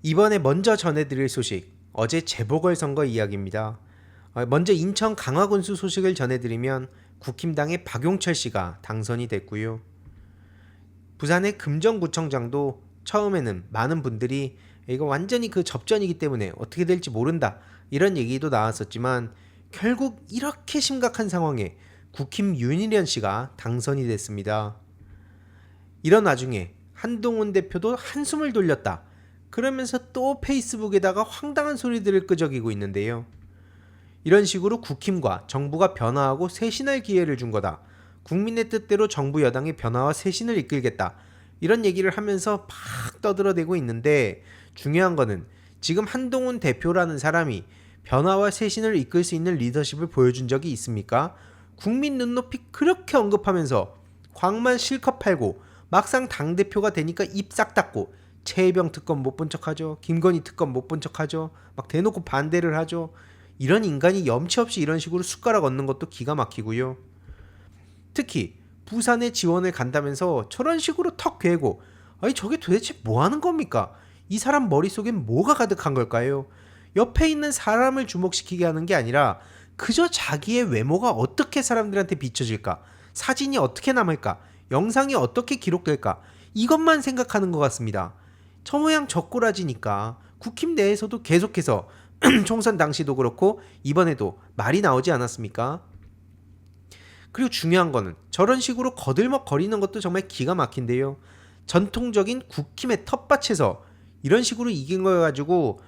이번에 먼저 전해드릴 소식, 어제 재보궐선거 이야기입니다. 먼저 인천 강화군수 소식을 전해드리면 국힘당의 박용철 씨가 당선이 됐고요. 부산의 금정구청장도 처음에는 많은 분들이 이거 완전히 그 접전이기 때문에 어떻게 될지 모른다 이런 얘기도 나왔었지만 결국 이렇게 심각한 상황에 국힘 윤희련 씨가 당선이 됐습니다. 이런 와중에 한동훈 대표도 한숨을 돌렸다. 그러면서 또 페이스북에다가 황당한 소리들을 끄적이고 있는데요. 이런 식으로 국힘과 정부가 변화하고 쇄신할 기회를 준 거다. 국민의 뜻대로 정부 여당의 변화와 쇄신을 이끌겠다. 이런 얘기를 하면서 막 떠들어대고 있는데 중요한 거는 지금 한동훈 대표라는 사람이 변화와 쇄신을 이끌 수 있는 리더십을 보여준 적이 있습니까? 국민 눈높이 그렇게 언급하면서 광만 실컷 팔고 막상 당대표가 되니까 입 싹 닫고 최혜병 특검 못 본 척하죠. 김건희 특검 못 본 척하죠. 막 대놓고 반대를 하죠. 이런 인간이 염치 없이 이런 식으로 숟가락 얹는 것도 기가 막히고요. 특히 부산에 지원을 간다면서 저런 식으로 턱 괴고 아니 저게 도대체 뭐 하는 겁니까? 이 사람 머릿속엔 뭐가 가득한 걸까요? 옆에 있는 사람을 주목시키게 하는 게 아니라 그저 자기의 외모가 어떻게 사람들한테 비춰질까? 사진이 어떻게 남을까? 영상이 어떻게 기록될까? 이것만 생각하는 것 같습니다. 저 모양 저 꼬라지니까 국힘 내에서도 계속해서 총선 당시도 그렇고 이번에도 말이 나오지 않았습니까? 그리고 중요한 거는 저런 식으로 거들먹거리는 것도 정말 기가 막힌데요. 전통적인 국힘의 텃밭에서 이런 식으로 이긴 거 가지고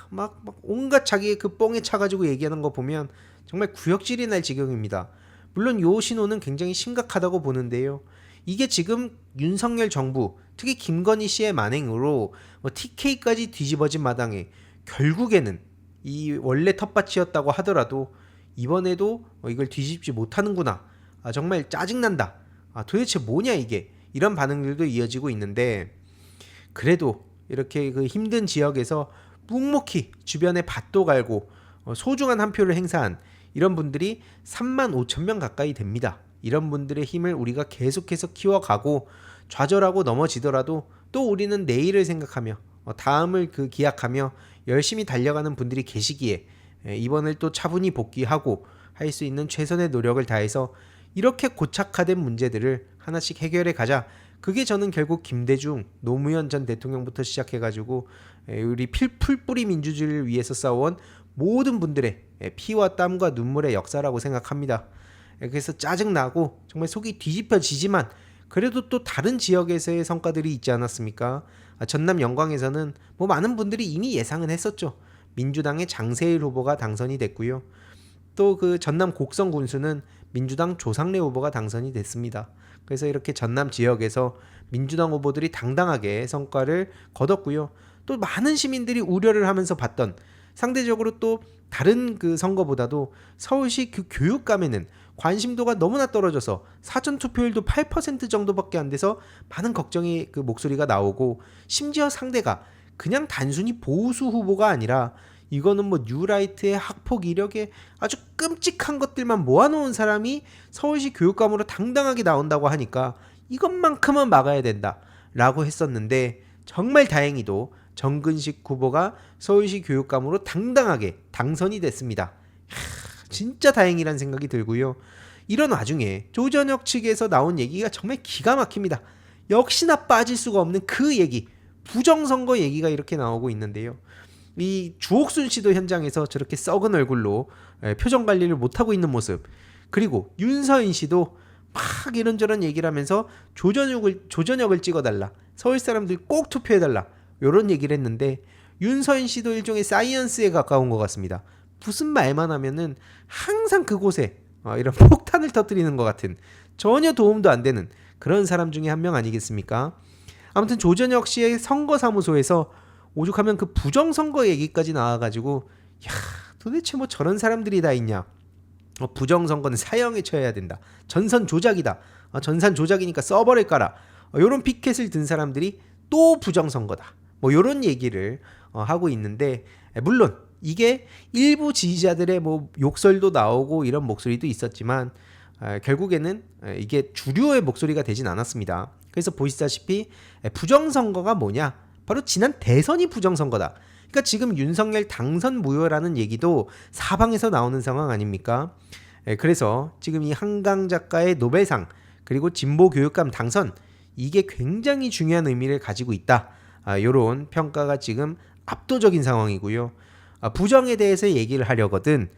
막 온갖 자기의 그 뽕에 차가지고 얘기하는 거 보면 정말 구역질이 날 지경입니다. 물론 요 신호는 굉장히 심각하다고 보는데요. 이게 지금 윤석열 정부, 특히 김건희 씨의 만행으로 TK까지 뒤집어진 마당에 결국에는 이 원래 텃밭이었다고 하더라도 이번에도 이걸 뒤집지 못하는구나. 정말 짜증난다. 도대체 뭐냐 이게. 이런 반응들도 이어지고 있는데 그래도 이렇게 그 힘든 지역에서 묵묵히 주변에 밭도 갈고 소중한 한 표를 행사한 이런 분들이 3만 5천 명 가까이 됩니다. 이런 분들의 힘을 우리가 계속해서 키워가고 좌절하고 넘어지더라도 또 우리는 내일을 생각하며 다음을 그 기약하며 열심히 달려가는 분들이 계시기에 이번을 또 차분히 복귀하고 할 수 있는 최선의 노력을 다해서 이렇게 고착화된 문제들을 하나씩 해결해 가자. 그게 저는 결국 김대중, 노무현 전 대통령부터 시작해가지고 우리 풀뿌리 민주주의를 위해서 싸워온 모든 분들의 피와 땀과 눈물의 역사라고 생각합니다. 그래서 짜증나고 정말 속이 뒤집혀지지만 그래도 또 다른 지역에서의 성과들이 있지 않았습니까? 전남 영광에서는 뭐 많은 분들이 이미 예상은 했었죠. 민주당의 장세일 후보가 당선이 됐고요. 또 그 전남 곡성 군수는 민주당 조상래 후보가 당선이 됐습니다. 그래서 이렇게 전남 지역에서 민주당 후보들이 당당하게 성과를 거뒀고요. 또 많은 시민들이 우려를 하면서 봤던 상대적으로 또 다른 그 선거보다도 서울시 그 교육감에는 관심도가 너무나 떨어져서 사전투표율도 8% 정도밖에 안 돼서 많은 걱정의 그 목소리가 나오고 심지어 상대가 그냥 단순히 보수 후보가 아니라 이거는 뭐 뉴라이트의 학폭 이력에 아주 끔찍한 것들만 모아놓은 사람이 서울시 교육감으로 당당하게 나온다고 하니까 이것만큼은 막아야 된다 라고 했었는데 정말 다행히도 정근식 후보가 서울시 교육감으로 당당하게 당선이 됐습니다. 진짜 다행이란 생각이 들고요. 이런 와중에 조전혁 측에서 나온 얘기가 정말 기가 막힙니다. 역시나 빠질 수가 없는 그 얘기, 부정선거 얘기가 이렇게 나오고 있는데요. 이 주옥순 씨도 현장에서 저렇게 썩은 얼굴로 표정 관리를 못하고 있는 모습, 그리고 윤서인 씨도 막 이런저런 얘기를 하면서 조전혁을 찍어달라, 서울 사람들 꼭 투표해달라 이런 얘기를 했는데 윤서인 씨도 일종의 사이언스에 가까운 것 같습니다. 무슨 말만 하면은 항상 그곳에 이런 폭탄을 터뜨리는 것 같은 전혀 도움도 안 되는 그런 사람 중에 한 명 아니겠습니까? 아무튼 조전혁 씨의 선거사무소에서 오죽하면 그 부정선거 얘기까지 나와가지고 도대체 뭐 저런 사람들이 다 있냐. 부정선거는 사형에 처해야 된다. 전선 조작이다. 전산 조작이니까 서버를 깔아. 이런 피켓을 든 사람들이 또 부정선거다. 뭐 이런 얘기를 하고 있는데 물론 이게 일부 지지자들의 뭐 욕설도 나오고 이런 목소리도 있었지만 결국에는 이게 주류의 목소리가 되진 않았습니다. 그래서 보시다시피 부정선거가 뭐냐? 바로 지난 대선이 부정선거다. 그러니까 지금 윤석열 당선 무효라는 얘기도 사방에서 나오는 상황 아닙니까? 그래서 지금 이 한강 작가의 노벨상 그리고 진보 교육감 당선 이게 굉장히 중요한 의미를 가지고 있다. 이런 평가가 지금 압도적인 상황이고요. 부정에 대해서 얘기를 하려거든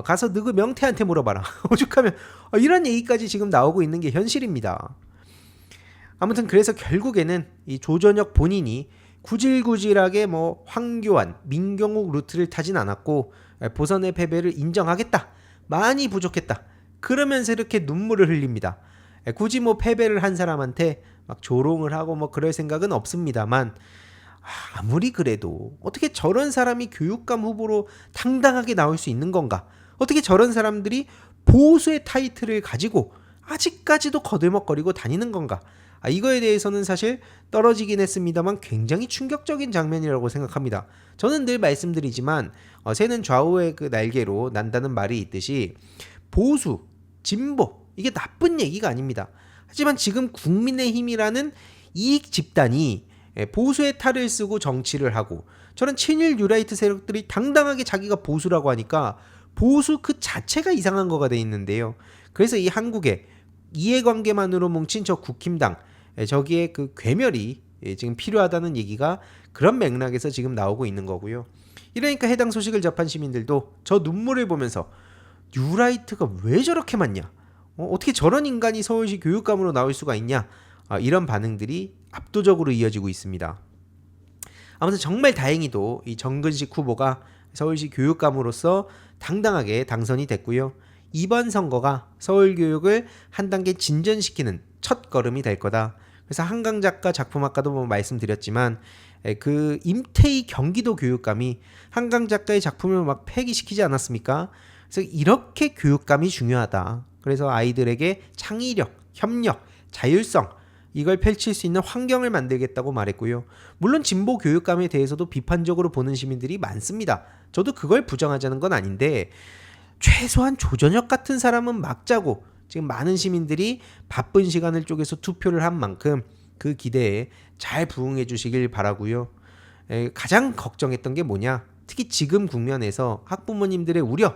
가서 너그 명태한테 물어봐라. 오죽하면 이런 얘기까지 지금 나오고 있는 게 현실입니다. 아무튼 그래서 결국에는 이 조전혁 본인이 구질구질하게 뭐 황교안, 민경욱 루트를 타진 않았고 보선의 패배를 인정하겠다. 많이 부족했다. 그러면서 이렇게 눈물을 흘립니다. 굳이 뭐 패배를 한 사람한테 막 조롱을 하고 뭐 그럴 생각은 없습니다만 아무리 그래도 어떻게 저런 사람이 교육감 후보로 당당하게 나올 수 있는 건가? 어떻게 저런 사람들이 보수의 타이틀을 가지고 아직까지도 거들먹거리고 다니는 건가? 이거에 대해서는 사실 떨어지긴 했습니다만 굉장히 충격적인 장면이라고 생각합니다. 저는 늘 말씀드리지만 새는 좌우의 그 날개로 난다는 말이 있듯이 보수, 진보 이게 나쁜 얘기가 아닙니다. 하지만 지금 국민의힘이라는 이익 집단이 보수의 탈을 쓰고 정치를 하고 저런 친일 뉴라이트 세력들이 당당하게 자기가 보수라고 하니까 보수 그 자체가 이상한 거가 돼 있는데요. 그래서 이 한국에 이해관계만으로 뭉친 저 국힘당 저기에 그 괴멸이 지금 필요하다는 얘기가 그런 맥락에서 지금 나오고 있는 거고요. 이러니까 해당 소식을 접한 시민들도 저 눈물을 보면서 뉴라이트가 왜 저렇게 많냐? 어떻게 저런 인간이 서울시 교육감으로 나올 수가 있냐? 이런 반응들이 압도적으로 이어지고 있습니다. 아무튼 정말 다행히도 이 정근식 후보가 서울시 교육감으로서 당당하게 당선이 됐고요. 이번 선거가 서울교육을 한 단계 진전시키는 첫 걸음이 될 거다. 그래서 한강 작가 작품 아까도 뭐 말씀드렸지만 그 임태희 경기도 교육감이 한강 작가의 작품을 막 폐기시키지 않았습니까? 그래서 이렇게 교육감이 중요하다. 그래서 아이들에게 창의력, 협력, 자율성 이걸 펼칠 수 있는 환경을 만들겠다고 말했고요. 물론 진보 교육감에 대해서도 비판적으로 보는 시민들이 많습니다. 저도 그걸 부정하자는 건 아닌데 최소한 조전혁 같은 사람은 막자고 지금 많은 시민들이 바쁜 시간을 쪼개서 투표를 한 만큼 그 기대에 잘 부응해 주시길 바라고요. 가장 걱정했던 게 뭐냐? 특히 지금 국면에서 학부모님들의 우려,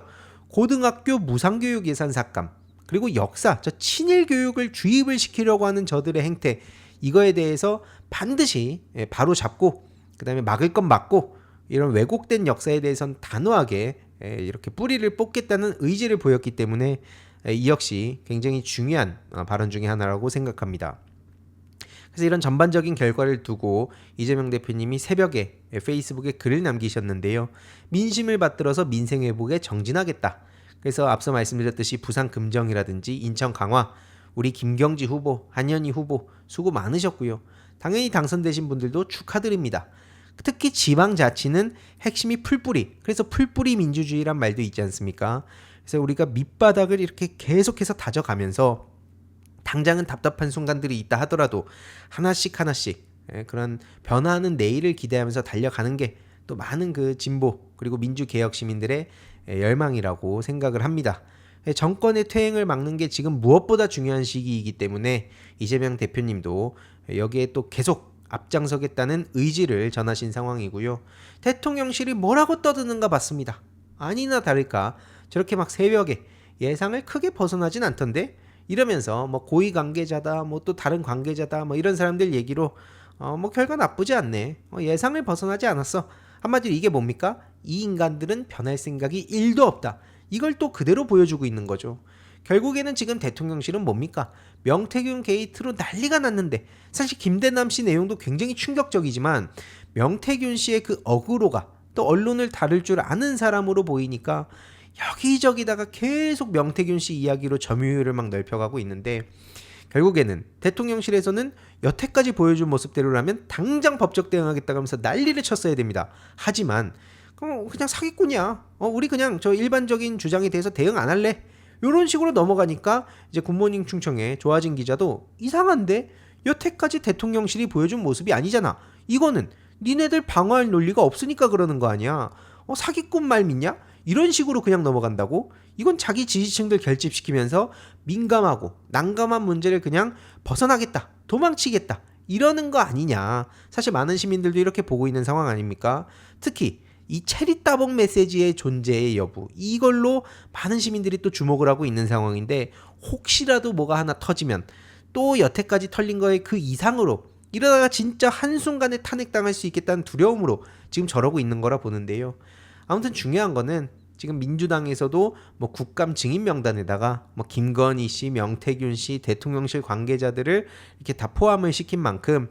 고등학교 무상교육 예산 삭감, 그리고 역사, 저 친일 교육을 주입을 시키려고 하는 저들의 행태 이거에 대해서 반드시 바로 잡고 그다음에 막을 건 막고 이런 왜곡된 역사에 대해서는 단호하게 이렇게 뿌리를 뽑겠다는 의지를 보였기 때문에 이 역시 굉장히 중요한 발언 중에 하나라고 생각합니다. 그래서 이런 전반적인 결과를 두고 이재명 대표님이 새벽에 페이스북에 글을 남기셨는데요. 민심을 받들어서 민생 회복에 정진하겠다. 그래서 앞서 말씀드렸듯이 부산 금정이라든지 인천 강화, 우리 김경지 후보, 한현희 후보 수고 많으셨고요. 당연히 당선되신 분들도 축하드립니다. 특히 지방자치는 핵심이 풀뿌리, 그래서 풀뿌리 민주주의란 말도 있지 않습니까? 그래서 우리가 밑바닥을 이렇게 계속해서 다져가면서 당장은 답답한 순간들이 있다 하더라도 하나씩 그런 변화하는 내일을 기대하면서 달려가는 게 또 많은 그 진보 그리고 민주개혁 시민들의 열망이라고 생각을 합니다. 정권의 퇴행을 막는 게 지금 무엇보다 중요한 시기이기 때문에 이재명 대표님도 여기에 또 계속 앞장서겠다는 의지를 전하신 상황이고요. 대통령실이 뭐라고 떠드는가 봤습니다. 아니나 다를까 저렇게 막 새벽에 예상을 크게 벗어나진 않던데 이러면서 뭐 고위 관계자다 뭐 또 다른 관계자다 뭐 이런 사람들 얘기로 뭐 결과 나쁘지 않네. 예상을 벗어나지 않았어. 한마디로 이게 뭡니까? 이 인간들은 변할 생각이 1도 없다. 이걸 또 그대로 보여주고 있는 거죠. 결국에는 지금 대통령실은 뭡니까? 명태균 게이트로 난리가 났는데 사실 김대남 씨 내용도 굉장히 충격적이지만 명태균 씨의 그 어그로가 또 언론을 다룰 줄 아는 사람으로 보이니까 여기저기다가 계속 명태균 씨 이야기로 점유율을 막 넓혀가고 있는데 결국에는 대통령실에서는 여태까지 보여준 모습대로라면 당장 법적 대응하겠다고 하면서 난리를 쳤어야 됩니다. 하지만 그냥 사기꾼이야. 우리 그냥 저 일반적인 주장에 대해서 대응 안 할래. 이런 식으로 넘어가니까 이제 굿모닝 충청의 조아진 기자도 이상한데 여태까지 대통령실이 보여준 모습이 아니잖아. 이거는 니네들 방어할 논리가 없으니까 그러는 거 아니야. 사기꾼 말 믿냐? 이런 식으로 그냥 넘어간다고? 이건 자기 지지층들 결집시키면서 민감하고 난감한 문제를 그냥 벗어나겠다, 도망치겠다 이러는 거 아니냐. 사실 많은 시민들도 이렇게 보고 있는 상황 아닙니까? 특히 이 체리 따봉 메시지의 존재의 여부, 이걸로 많은 시민들이 또 주목을 하고 있는 상황인데, 혹시라도 뭐가 하나 터지면 또 여태까지 털린 거에 그 이상으로, 이러다가 진짜 한순간에 탄핵당할 수 있겠다는 두려움으로 지금 저러고 있는 거라 보는데요. 아무튼 중요한 거는 지금 민주당에서도 뭐 국감 증인 명단에다가 뭐 김건희 씨, 명태균 씨, 대통령실 관계자들을 이렇게 다 포함을 시킨 만큼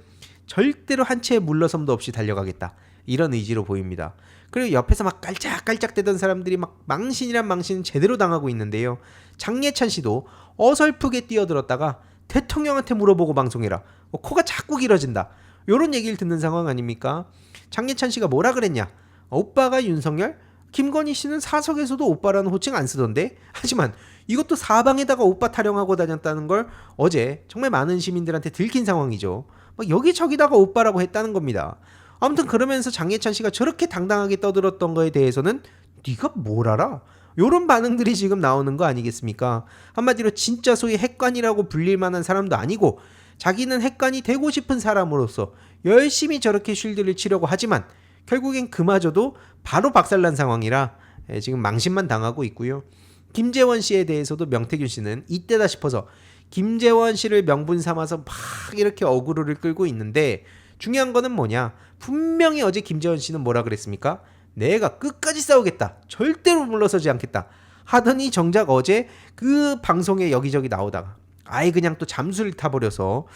절대로 한 채의 물러섬도 없이 달려가겠다, 이런 의지로 보입니다. 그리고 옆에서 막 깔짝깔짝대던 사람들이 막 망신이란 망신은 제대로 당하고 있는데요. 장예찬 씨도 어설프게 뛰어들었다가 대통령한테 물어보고 방송해라, 코가 자꾸 길어진다, 요런 얘기를 듣는 상황 아닙니까? 장예찬 씨가 뭐라 그랬냐? 오빠가 윤석열? 김건희 씨는 사석에서도 오빠라는 호칭 안 쓰던데? 하지만 이것도 사방에다가 오빠 타령하고 다녔다는 걸 어제 정말 많은 시민들한테 들킨 상황이죠. 막 여기저기다가 오빠라고 했다는 겁니다. 아무튼 그러면서 장예찬 씨가 저렇게 당당하게 떠들었던 거에 대해서는 네가 뭘 알아? 요런 반응들이 지금 나오는 거 아니겠습니까? 한마디로 진짜 소위 핵관이라고 불릴 만한 사람도 아니고, 자기는 핵관이 되고 싶은 사람으로서 열심히 저렇게 쉴드를 치려고 하지만 결국엔 그마저도 바로 박살난 상황이라 지금 망신만 당하고 있고요. 김재원 씨에 대해서도 명태균 씨는 이때다 싶어서 김재원 씨를 명분 삼아서 막 이렇게 어그로를 끌고 있는데, 중요한 거는 뭐냐? 분명히 어제 김재원 씨는 뭐라 그랬습니까? 내가 끝까지 싸우겠다, 절대로 물러서지 않겠다 하더니 정작 어제 그 방송에 여기저기 나오다가 아예 그냥 또 잠수를 타버려서,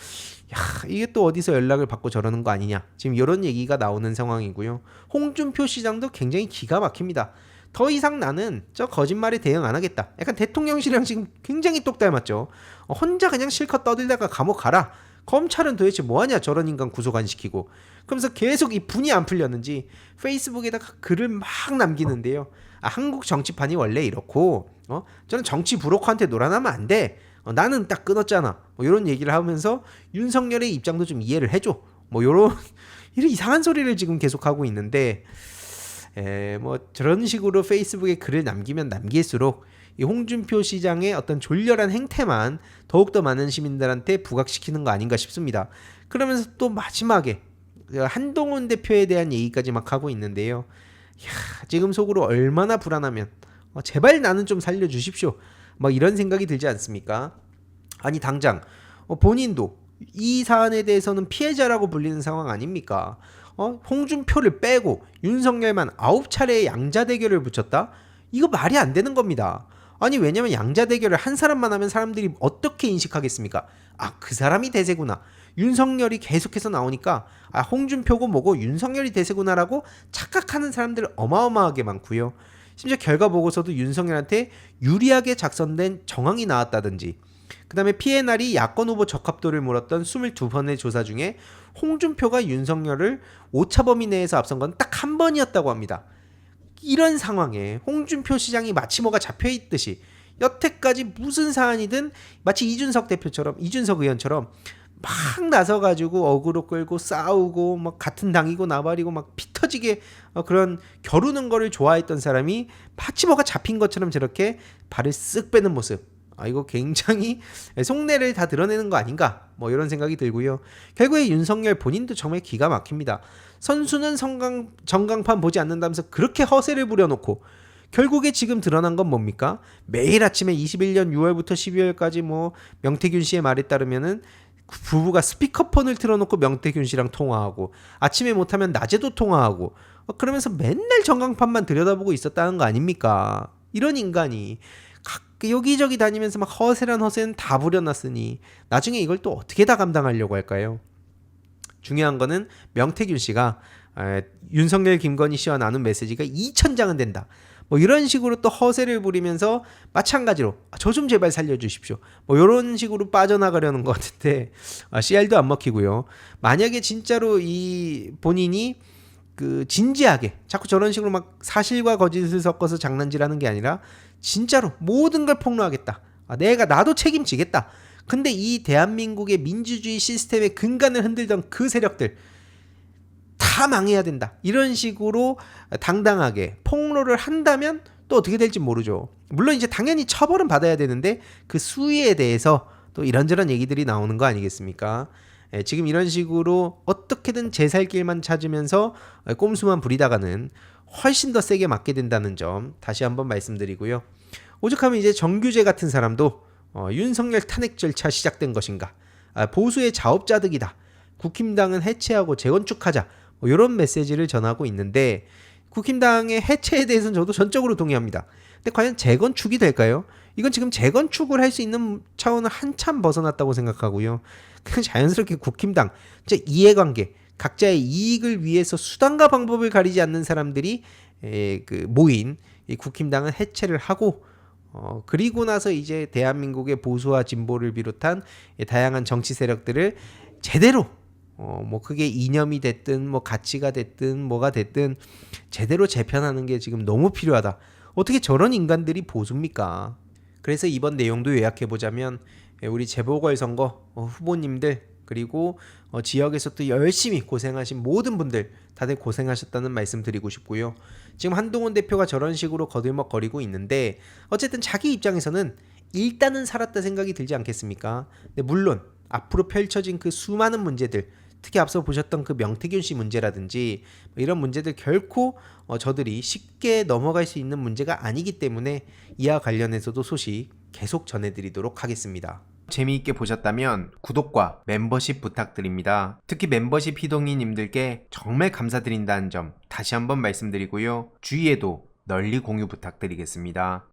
야, 이게 또 어디서 연락을 받고 저러는 거 아니냐, 지금 이런 얘기가 나오는 상황이고요. 홍준표 시장도 굉장히 기가 막힙니다. 더 이상 나는 저 거짓말에 대응 안 하겠다, 약간 대통령실이랑 지금 굉장히 똑 닮았죠. 혼자 그냥 실컷 떠들다가 감옥 가라, 검찰은 도대체 뭐하냐 저런 인간 구속 안 시키고, 그러면서 계속 이 분이 안 풀렸는지 페이스북에다가 글을 막 남기는데요. 한국 정치판이 원래 이렇고, 저는 정치 브로커한테 놀아나면 안 돼, 나는 딱 끊었잖아, 뭐 이런 얘기를 하면서 윤석열의 입장도 좀 이해를 해줘, 뭐 이런 이상한 소리를 지금 계속하고 있는데, 뭐 저런 식으로 페이스북에 글을 남기면 남길수록 이 홍준표 시장의 어떤 졸렬한 행태만 더욱더 많은 시민들한테 부각시키는 거 아닌가 싶습니다. 그러면서 또 마지막에 한동훈 대표에 대한 얘기까지 막 하고 있는데요. 지금 속으로 얼마나 불안하면 제발 나는 좀 살려주십시오, 막 이런 생각이 들지 않습니까? 아니 당장 본인도 이 사안에 대해서는 피해자라고 불리는 상황 아닙니까? 홍준표를 빼고 윤석열만 9차례의 양자 대결을 붙였다? 이거 말이 안 되는 겁니다. 아니 왜냐면 양자 대결을 한 사람만 하면 사람들이 어떻게 인식하겠습니까? 그 사람이 대세구나, 윤석열이 계속해서 나오니까 홍준표고 뭐고 윤석열이 대세구나라고 착각하는 사람들 어마어마하게 많고요. 심지어 결과 보고서도 윤석열한테 유리하게 작성된 정황이 나왔다든지, 그 다음에 피해날이 야권 후보 적합도를 물었던 22번의 조사 중에 홍준표가 윤석열을 오차 범위 내에서 앞선 건 딱 한 번이었다고 합니다. 이런 상황에 홍준표 시장이 마치 뭐가 잡혀있듯이 여태까지 무슨 사안이든 마치 이준석 의원처럼 막 나서가지고 어그로 끌고 싸우고 막 같은 당이고 나발이고 막 피 터지게 그런 겨루는 거를 좋아했던 사람이 마치 뭐가 잡힌 것처럼 저렇게 발을 쓱 빼는 모습, 이거 굉장히 속내를 다 드러내는 거 아닌가, 뭐 이런 생각이 들고요. 결국에 윤석열 본인도 정말 기가 막힙니다. 선수는 전광판 보지 않는다면서 그렇게 허세를 부려놓고 결국에 지금 드러난 건 뭡니까? 매일 아침에 21년 6월부터 12월까지 뭐 명태균 씨의 말에 따르면은 부부가 스피커폰을 틀어놓고 명태균 씨랑 통화하고, 아침에 못하면 낮에도 통화하고, 그러면서 맨날 전광판만 들여다보고 있었다는 거 아닙니까? 이런 인간이 여기저기 다니면서 막 허세란 허세는 다 부려놨으니 나중에 이걸 또 어떻게 다 감당하려고 할까요? 중요한 거는 명태균 씨가 윤석열 김건희 씨와 나눈 메시지가 2,000장은 된다, 뭐 이런 식으로 또 허세를 부리면서 마찬가지로 저 좀 제발 살려주십시오, 뭐 이런 식으로 빠져나가려는 것 같은데 CR도 안 먹히고요. 만약에 진짜로 이 본인이 진지하게 자꾸 저런 식으로 막 사실과 거짓을 섞어서 장난질하는 게 아니라 진짜로 모든 걸 폭로하겠다, 나도 책임지겠다, 근데 이 대한민국의 민주주의 시스템의 근간을 흔들던 그 세력들 다 망해야 된다, 이런 식으로 당당하게 폭로를 한다면 또 어떻게 될지 모르죠. 물론 이제 당연히 처벌은 받아야 되는데 그 수위에 대해서 또 이런저런 얘기들이 나오는 거 아니겠습니까? 지금 이런 식으로 어떻게든 제 살 길만 찾으면서 꼼수만 부리다가는 훨씬 더 세게 맞게 된다는 점 다시 한번 말씀드리고요. 오죽하면 이제 정규재 같은 사람도 윤석열 탄핵 절차 시작된 것인가, 보수의 자업자득이다, 국힘당은 해체하고 재건축하자, 뭐 이런 메시지를 전하고 있는데, 국힘당의 해체에 대해서는 저도 전적으로 동의합니다. 근데 과연 재건축이 될까요? 이건 지금 재건축을 할 수 있는 차원을 한참 벗어났다고 생각하고요. 그냥 자연스럽게 국힘당, 진짜 이해관계, 각자의 이익을 위해서 수단과 방법을 가리지 않는 사람들이 모인 이 국힘당은 해체를 하고, 그리고 나서 이제 대한민국의 보수와 진보를 비롯한 다양한 정치 세력들을 제대로 뭐 그게 이념이 됐든 뭐 가치가 됐든 뭐가 됐든 제대로 재편하는 게 지금 너무 필요하다. 어떻게 저런 인간들이 보수입니까? 그래서 이번 내용도 요약해 보자면, 우리 재보궐선거 후보님들, 그리고 지역에서 또 열심히 고생하신 모든 분들 다들 고생하셨다는 말씀 드리고 싶고요. 지금 한동훈 대표가 저런 식으로 거들먹거리고 있는데, 어쨌든 자기 입장에서는 일단은 살았다 생각이 들지 않겠습니까? 근데 물론 앞으로 펼쳐진 그 수많은 문제들, 특히 앞서 보셨던 그 명태균 씨 문제라든지 이런 문제들 결코 저들이 쉽게 넘어갈 수 있는 문제가 아니기 때문에 이와 관련해서도 소식 계속 전해드리도록 하겠습니다. 재미있게 보셨다면 구독과 멤버십 부탁드립니다. 특히 멤버십 희동이님들께 정말 감사드린다는 점 다시 한번 말씀드리고요. 주위에도 널리 공유 부탁드리겠습니다.